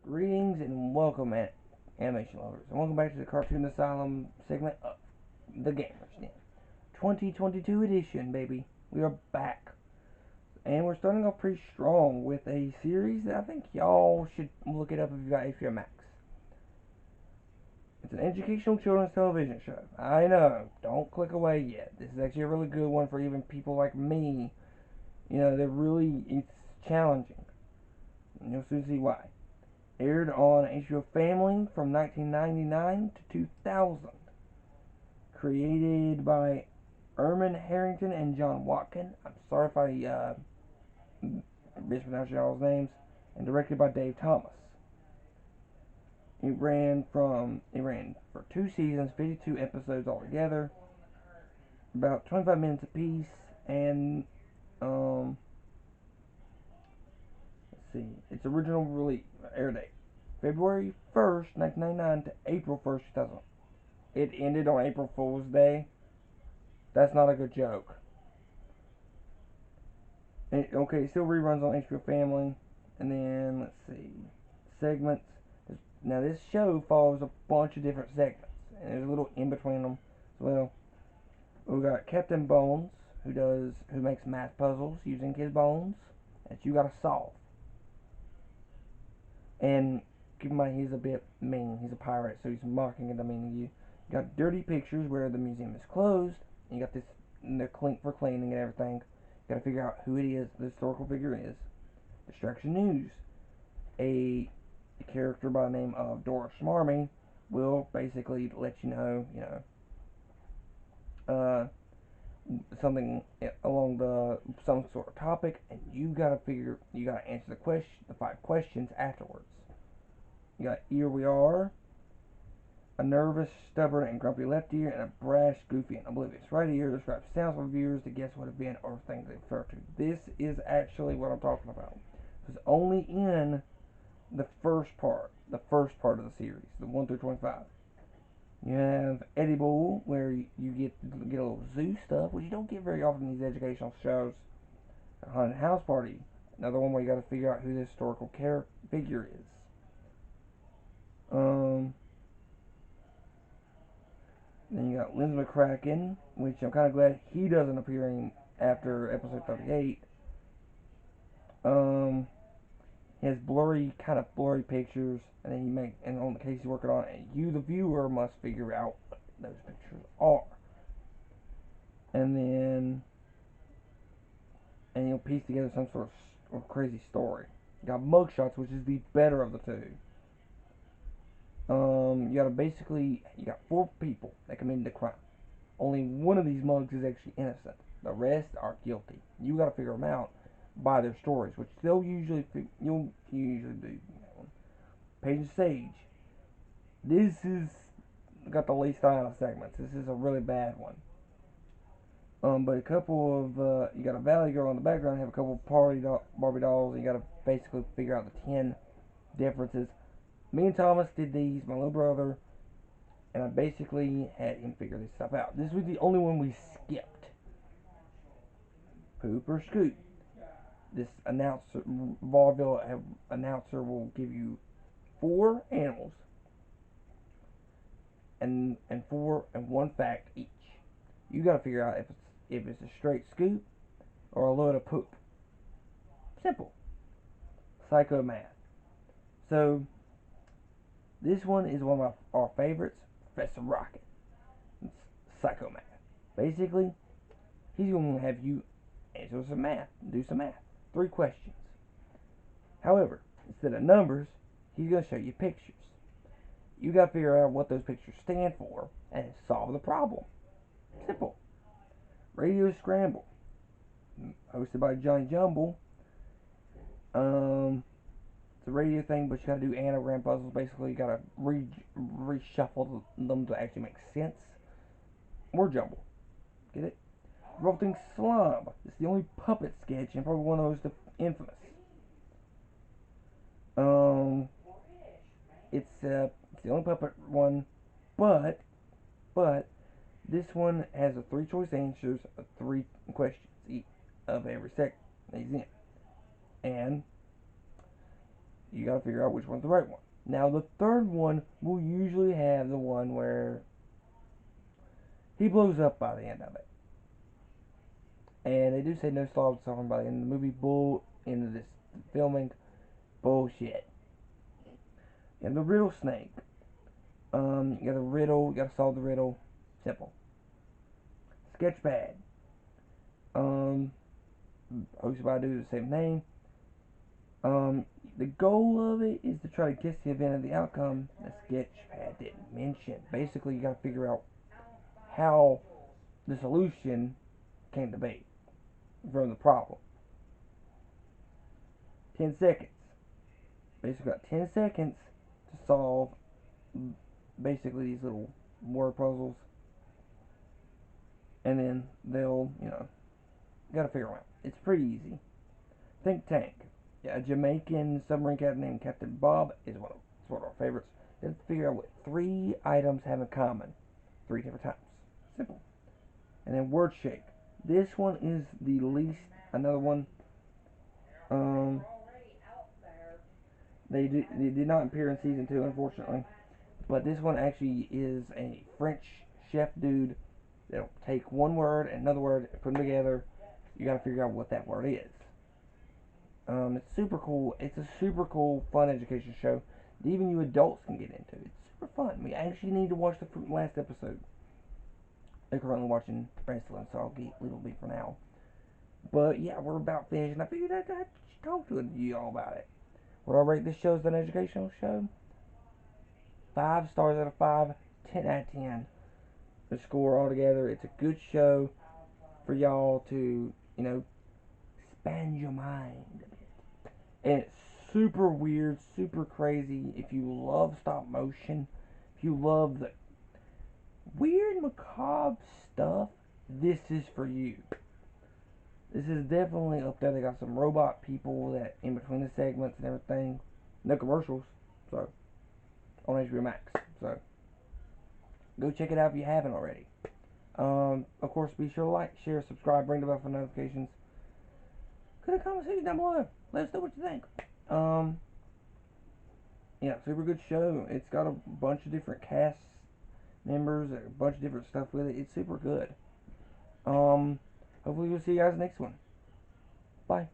Greetings and welcome, animation lovers, and welcome back to the Cartoon Asylum segment of the Gamers Den. 2022 edition, baby. We are back. And we're starting off pretty strong with a series that I think y'all should look it up if you got HBO Max. It's an educational children's television show. I know, don't click away yet. This is actually a really good one for even people like me. It's challenging. And you'll soon see why. Aired on HBO Family from 1999 to 2000. Created by Erman Harrington and John Watkin. I'm sorry if I mispronounced y'all's names. And directed by Dave Thomas. It ran for 2 seasons, 52 episodes altogether, about 25 minutes apiece, and let's see, its original release air date February 1st, 1999 to April 1st, 2000. It ended on April Fool's Day. That's not a good joke. Okay, it still reruns on HBO Family. And then, let's see, segments. Now, this show follows a bunch of different segments. And there's a little in between them as well. We got Captain Bones, who makes math puzzles using his bones that you gotta solve. And keep in mind, he's a bit mean. He's a pirate, so he's mocking and demeaning you. You got Dirty Pictures, where the museum is closed. And you got this, and they're clean for cleaning and everything. You gotta figure out who it is, the historical figure is. Distraction News. A character by the name of Dora Smarmy will basically let you know, something along some sort of topic, and you gotta answer the 5 questions afterwards. You got Here We Are, a nervous, stubborn, and grumpy left ear, and a brash, goofy, and oblivious right ear describes sounds for viewers to guess what have been or things they refer to. This is actually what I'm talking about. It's only in the first part of the series, the 1 through 25. You have Eddie Bull, where you get a little zoo stuff, which you don't get very often in these educational shows. A Haunted House Party, another one where you got to figure out who the historical figure is. Then you got Linz McCracken, which I'm kind of glad he doesn't appear after episode 38. He has kind of blurry pictures, and and on the case he's working on, and you, the viewer, must figure out what those pictures are. And you'll piece together some sort of crazy story. You got Mugshots, which is the better of the two. You got 4 people that committed the crime. Only one of these mugs is actually innocent. The rest are guilty. You got to figure them out by their stories, which you'll usually do. Page and Sage. This is got the least out of segments. This is a really bad one. But a couple of you got a Valley Girl in the background. You have a couple of Barbie dolls. And you got to basically figure out the 10 differences. Me and Thomas did these. My little brother. And I basically had him figure this stuff out. This was the only one we skipped. Poop or Scoot. This vaudeville announcer will give you 4 animals and 1 fact each. You got to figure out if it's a straight scoop or a load of poop. Simple. Psycho math. So this one is one of our favorites, Professor Rocket. It's psycho math. Basically, he's going to have you answer some math, do some math. 3 questions. However, instead of numbers, he's going to show you pictures. You got to figure out what those pictures stand for and solve the problem. Simple. Radio Scramble, hosted by Johnny Jumble. It's a radio thing, but you got to do anagram puzzles. Basically, you got to reshuffle them to actually make sense. Word jumble. Get it? Revolting Slob. It's the only puppet sketch and probably one of those infamous. It's the only puppet one, but this one has a 3 choice answers of 3 questions each of every segment he's in. And You gotta figure out which one's the right one. Now the third one will usually have the one where he blows up by the end of it. And they do say no slob song by the end of the movie. Bull into this filming. Bullshit. And the riddle snake. You got a riddle. You got to solve the riddle. Simple. Sketchpad. Hosted by a dude with the same name. The goal of it is to try to guess the event of the outcome. The sketchpad didn't mention. Basically, you got to figure out how the solution came to be from the problem. 10 seconds. Basically, got 10 seconds to solve basically these little word puzzles, and then they'll, gotta figure them out. It's pretty easy. Think Tank. Yeah, a Jamaican submarine captain named Captain Bob is one of our favorites. They have to figure out what 3 items have in common 3 different times. Simple. And then Word Shake. This one is the least. Another one. They did not appear in season 2, unfortunately. But this one actually is a French chef dude that'll take one word and another word and put them together. You gotta figure out what that word is. It's super cool. It's a super cool, fun education show that even you adults can get into. It's super fun. We actually need to watch the last episode. They're currently watching wrestling, so I'll leave it for now. But yeah, we're about finished, and I figured I'd talk to you all about it. Would I rate this show as an educational show? 5 stars out of 5, 10 out of 10. The score altogether. It's a good show for y'all to, expand your mind a bit. And it's super weird, super crazy. If you love stop motion, if you love the weird, macabre stuff, this is for you. This is definitely up there. They got some robot people that in between the segments and everything. No commercials, so on HBO Max. So go check it out if you haven't already. Of course, be sure to like, share, subscribe, ring the bell for notifications. Put a comment section down below. Let us know what you think. Yeah, super good show. It's got a bunch of different cast members, a bunch of different stuff with it. It's super good. Hopefully we'll see you guys next one. Bye.